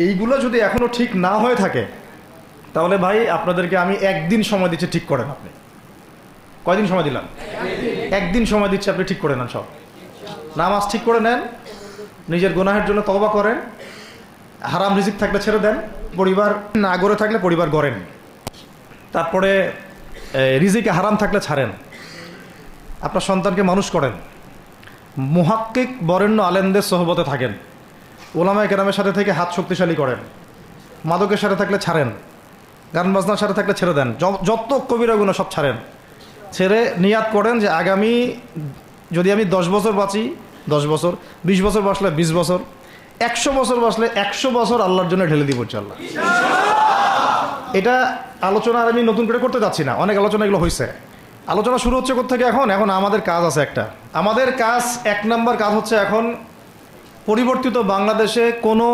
এইগুলো যদি এখনো ঠিক না হয়ে থাকে তাহলে ভাই আপনাদেরকে আমি একদিন সময় দিচ্ছি, ঠিক করেন। আপনি কয়দিন সময় দিলাম? একদিন সময় দিচ্ছি, আপনি ঠিক করে নেন। সব নামাজ ঠিক করে নেন, নিজের গুনাহের জন্য তওবা করেন, হারাম রিজিক থাকলে ছেড়ে দেন, পরিবার না গড়ে থাকলে পরিবার গড়েন, তারপরে রিজিকে হারাম থাকলে ছাড়েন, আপনার সন্তানকে মানুষ করেন, মুহাক্কিক বরেণ্য আলেমদের সোহবতে থাকেন, ওলামায়ে কেরামের সাথে থেকে হাত শক্তিশালী করেন, মাদকের সাথে থাকলে ছাড়েন, গান বাজনার সাথে থাকলে ছেড়ে দেন, যত কবিরা গুনাহ সব ছাড়েন। ছেড়ে নিয়াত করেন যে আগামী যদি আমি 10 বছর বাঁচি 10 বছর, 20 বছর বাঁচলে 20 বছর, 100 বছর বাঁচলে 100 বছর আল্লাহর জন্য ঢেলে দিব ইনশাআল্লাহ। এটা আলোচনা আর আমি নতুন করে করতে যাচ্ছি না, অনেক আলোচনা এগুলো হয়েছে। আলোচনা শুরু হচ্ছে কোত্থেকে? এখন আমাদের কাজ আছে একটা। আমাদের কাজ 1 নম্বর কাজ হচ্ছে এখন পরিবর্তিত বাংলাদেশে কোনো